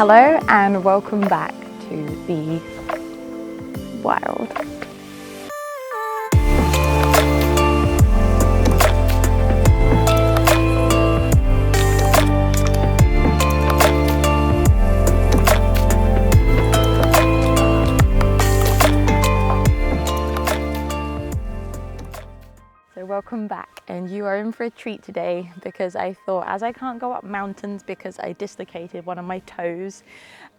Hello and welcome back to the wild. So welcome back, and you are in for a treat today because I thought, as I can't go up mountains because I dislocated one of my toes,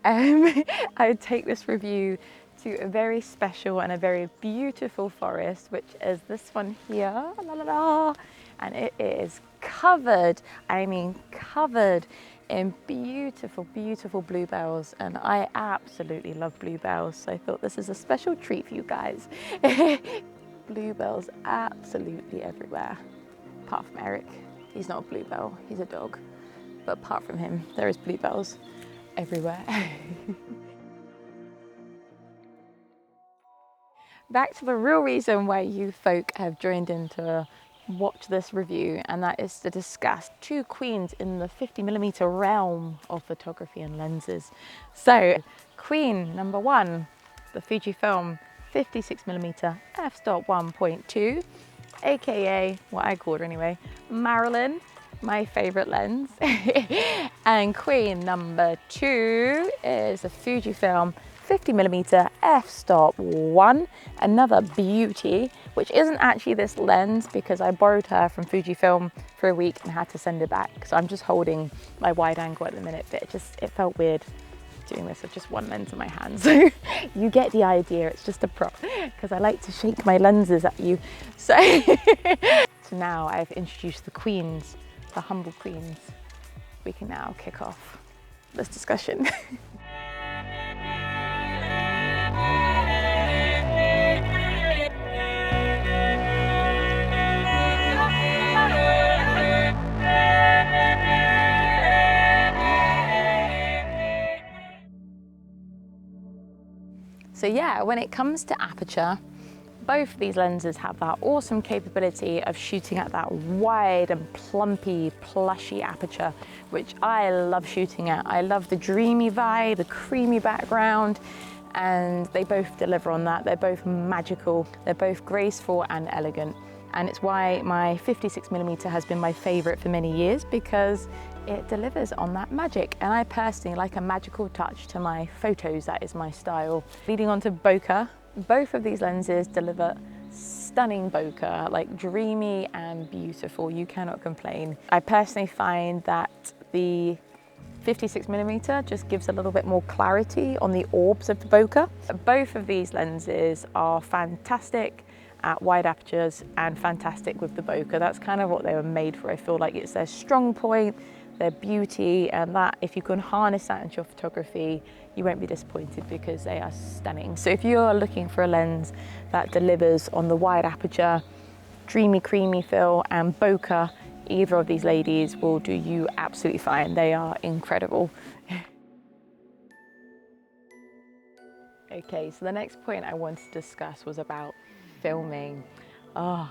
I would take this review to a very special and a very beautiful forest, which is this one here, la, la, la. And it is covered, I mean covered in beautiful, beautiful bluebells, and I absolutely love bluebells, so I thought this is a special treat for you guys. Bluebells absolutely everywhere, apart from Eric. He's not a bluebell, he's a dog. But apart from him, there is bluebells everywhere. Back to the real reason why you folk have joined in to watch this review, and that is to discuss two queens in the 50mm realm of photography and lenses. So, queen number one, the Fujifilm 56mm f-stop 1.2, aka what I called her anyway, Marilyn, my favorite lens. And queen number two is the Fujifilm 50mm f-stop 1, another beauty, which isn't actually this lens because I borrowed her from Fujifilm for a week and had to send it back. So I'm just holding my wide angle at the minute, but it felt weird doing this with just one lens in my hand. So you get the idea, it's just a prop because I like to shake my lenses at you. So, so now I've introduced the queens, the humble queens. We can now kick off this discussion. So yeah, when it comes to aperture, both of these lenses have that awesome capability of shooting at that wide and plumpy, plushy aperture, which I love shooting at. I love the dreamy vibe, the creamy background, and they both deliver on that. They're both magical, they're both graceful and elegant. And it's why my 56mm has been my favorite for many years, because it delivers on that magic. And I personally like a magical touch to my photos, that is my style. Leading on to bokeh, both of these lenses deliver stunning bokeh, like dreamy and beautiful. You cannot complain. I personally find that the 56mm just gives a little bit more clarity on the orbs of the bokeh. Both of these lenses are fantastic at wide apertures and fantastic with the bokeh. That's kind of what they were made for. I feel like it's their strong point, their beauty, and that if you can harness that into your photography, you won't be disappointed because they are stunning. So if you're looking for a lens that delivers on the wide aperture, dreamy, creamy feel, and bokeh, either of these ladies will do you absolutely fine. They are incredible. Okay, so the next point I wanted to discuss was about filming. Oh,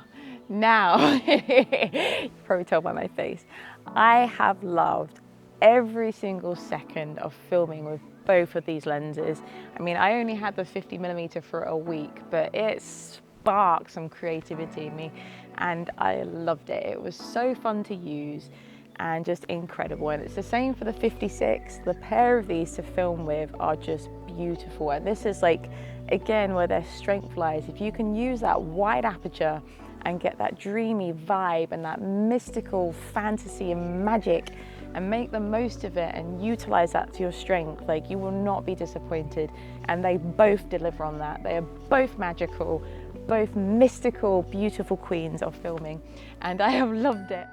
now, you can probably tell by my face, I have loved every single second of filming with both of these lenses. I mean, I only had the 50mm for a week, but it sparked some creativity in me and I loved it. It was so fun to use and just incredible. And it's the same for the 56. The pair of these to film with are just beautiful. And this is like, again, where their strength lies. If you can use that wide aperture and get that dreamy vibe and that mystical fantasy and magic and make the most of it and utilize that to your strength, like, you will not be disappointed. And they both deliver on that. They are both magical, both mystical, beautiful queens of filming, and I have loved it.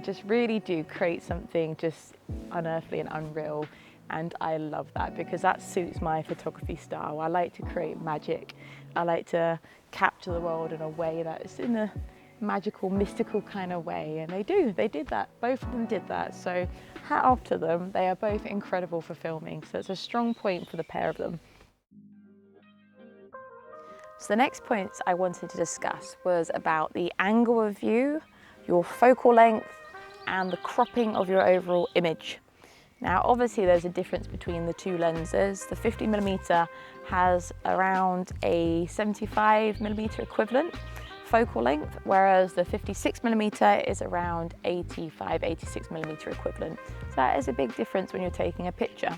just really do create something just unearthly and unreal. And I love that because that suits my photography style. I like to create magic. I like to capture the world in a way that is in a magical, mystical kind of way. And they did that. Both of them did that. So hat off to them. They are both incredible for filming. So it's a strong point for the pair of them. So the next points I wanted to discuss was about the angle of view, your focal length, and the cropping of your overall image. Now, obviously there's a difference between the two lenses. The 50mm has around a 75mm equivalent focal length, whereas the 56mm is around 86mm equivalent. So that is a big difference when you're taking a picture.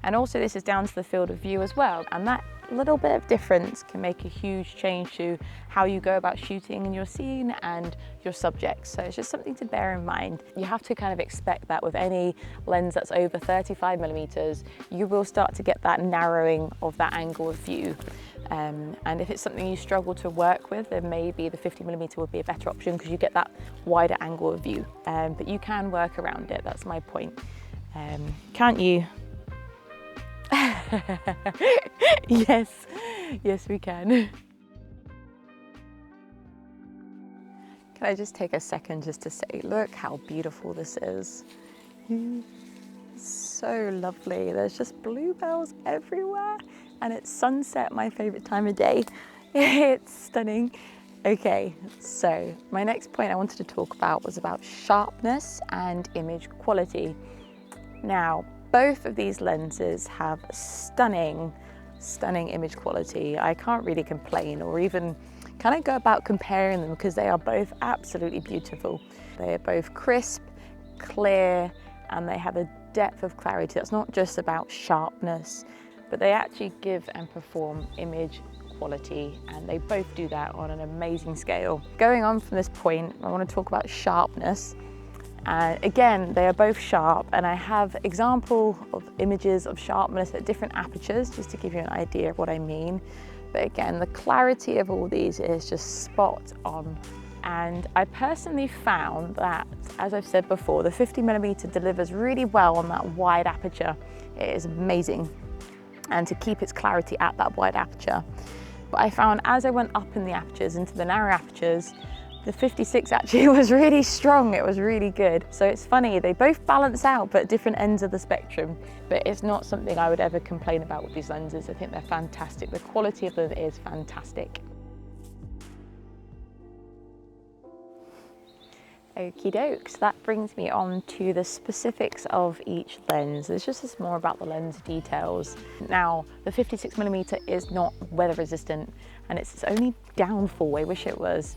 And also this is down to the field of view as well. And that little bit of difference can make a huge change to how you go about shooting in your scene and your subjects. So it's just something to bear in mind. You have to kind of expect that with any lens that's over 35mm, you will start to get that narrowing of that angle of view. And if it's something you struggle to work with, then maybe the 50mm would be a better option because you get that wider angle of view. But you can work around it, that's my point. Can't you? Yes we can. Can I just take a second just to say, look how beautiful this is. So lovely. There's just bluebells everywhere and it's sunset, my favorite time of day. It's stunning. Okay, so my next point I wanted to talk about was about sharpness and image quality. Now, both of these lenses have stunning image quality. I can't really complain or even kind of go about comparing them because they are both absolutely beautiful. They are both crisp, clear, and they have a depth of clarity that's not just about sharpness, but they actually give and perform image quality, and they both do that on an amazing scale. Going on from this point, I want to talk about sharpness. Again, they are both sharp, and I have example of images of sharpness at different apertures just to give you an idea of what I mean. But again, the clarity of all these is just spot on. And I personally found that, as I've said before, the 50mm delivers really well on that wide aperture. It is amazing. And to keep its clarity at that wide aperture. But I found as I went up in the apertures into the narrow apertures, the 56 actually was really strong, it was really good. So it's funny, they both balance out but at different ends of the spectrum, but it's not something I would ever complain about with these lenses. I think they're fantastic. The quality of them is fantastic. Okie doke, so that brings me on to the specifics of each lens. It's just more about the lens details. Now, the 56mm is not weather resistant and it's its only downfall, I wish it was.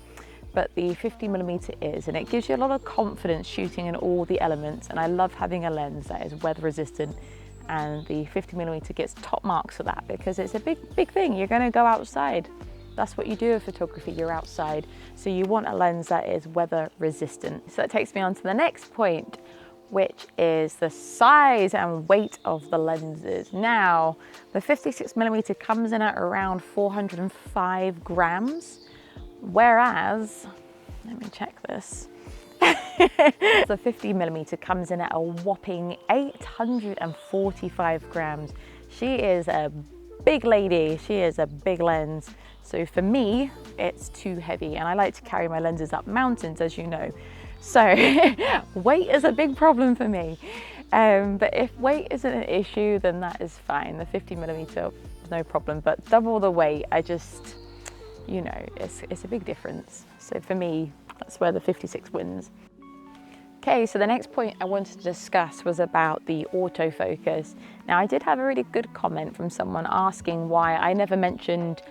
But the 50mm is, and it gives you a lot of confidence shooting in all the elements, and I love having a lens that is weather resistant, and the 50mm gets top marks for that because it's a big thing. You're going to go outside. That's what you do in photography, you're outside. So you want a lens that is weather resistant. So that takes me on to the next point, which is the size and weight of the lenses. Now, the 56mm comes in at around 405 grams. Whereas, let me check this, the 50mm comes in at a whopping 845 grams. She is a big lady, she is a big lens. So for me, it's too heavy, and I like to carry my lenses up mountains, as you know. So weight is a big problem for me. But if weight isn't an issue, then that is fine. The 50mm is no problem, but double the weight, I just, you know, it's a big difference. So for me, that's where the 56 wins. Okay, so the next point I wanted to discuss was about the autofocus. Now, I did have a really good comment from someone asking why I never mentioned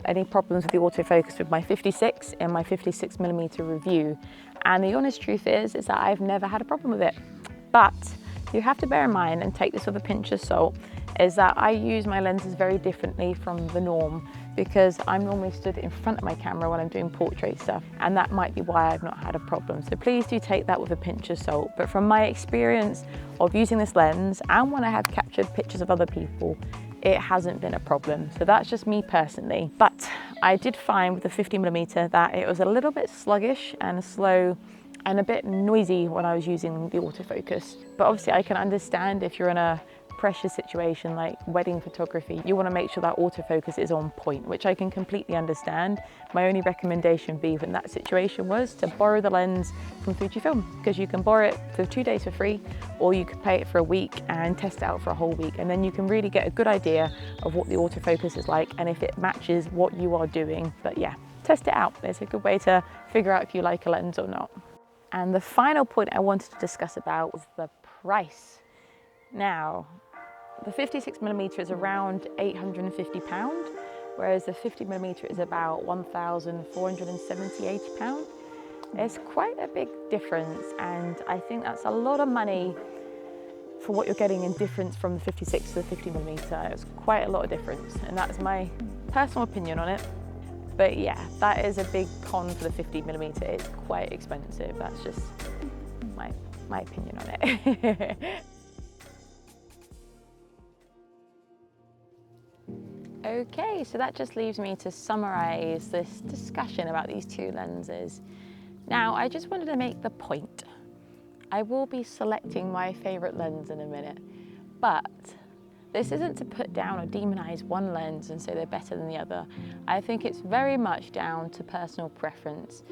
any problems with the autofocus with my 56 in my 56mm review. And the honest truth is that I've never had a problem with it. But you have to bear in mind, and take this with a pinch of salt, is that I use my lenses very differently from the norm, because I'm normally stood in front of my camera when I'm doing portrait stuff, and that might be why I've not had a problem. So please do take that with a pinch of salt. But from my experience of using this lens, and when I have captured pictures of other people, it hasn't been a problem. So that's just me personally. But I did find with the 50mm that it was a little bit sluggish and slow and a bit noisy when I was using the autofocus. But obviously I can understand if you're in a pressure situation like wedding photography, you want to make sure that autofocus is on point, which I can completely understand. My only recommendation be in that situation was to borrow the lens from Fujifilm, because you can borrow it for 2 days for free, or you could pay it for a week and test it out for a whole week, and then you can really get a good idea of what the autofocus is like and if it matches what you are doing. But yeah, test it out. It's a good way to figure out if you like a lens or not. And the final point I wanted to discuss about was the price. Now, the 56mm is around £850, whereas the 50mm is about £1,470–£1,800. It's quite a big difference, and I think that's a lot of money for what you're getting in difference from the 56 to the 50mm. It's quite a lot of difference, and that's my personal opinion on it. But yeah, that is a big con for the 50mm. It's quite expensive. That's just my opinion on it. Okay, so that just leaves me to summarize this discussion about these two lenses. Now, I just wanted to make the point. I will be selecting my favorite lens in a minute, but this isn't to put down or demonize one lens and say they're better than the other. I think it's very much down to personal preference.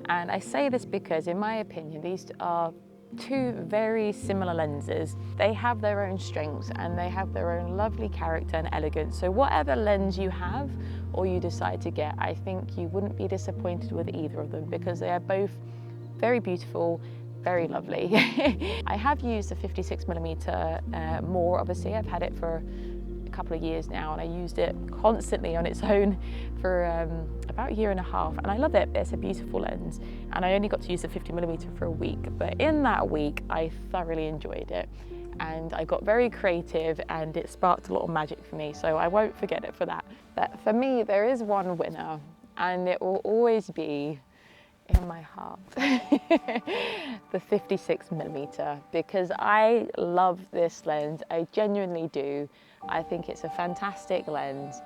And I say this because, in my opinion, these are two very similar lenses. They have their own strengths and they have their own lovely character and elegance. So whatever lens you have or you decide to get, I think you wouldn't be disappointed with either of them, because they are both very beautiful, very lovely. I have used the 56mm more, obviously. I've had it for a couple of years now, and I used it constantly on its own for about a year and a half, and I love it. It's a beautiful lens, and I only got to use the 50mm for a week, but in that week I thoroughly enjoyed it, and I got very creative, and it sparked a lot of magic for me, so I won't forget it for that. But for me, there is one winner, and it will always be in my heart, the 56mm, because I love this lens. I genuinely do. I think it's a fantastic lens,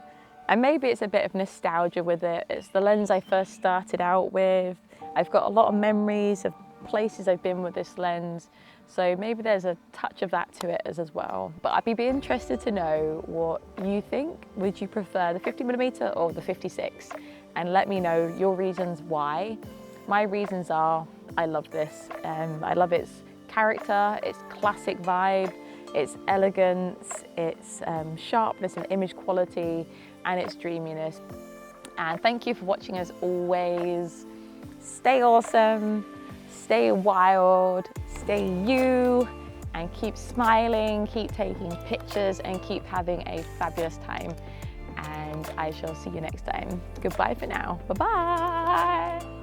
and maybe it's a bit of nostalgia with it. It's the lens I first started out with. I've got a lot of memories of places I've been with this lens, so maybe there's a touch of that to it as well. But I'd be interested to know what you think. Would you prefer the 50mm or the 56? And let me know your reasons why. My reasons are, I love this. I love its character, its classic vibe, its elegance, its sharpness and image quality, and its dreaminess. And thank you for watching as always. Stay awesome, stay wild, stay you, and keep smiling, keep taking pictures, and keep having a fabulous time. And I shall see you next time. Goodbye for now. Bye-bye.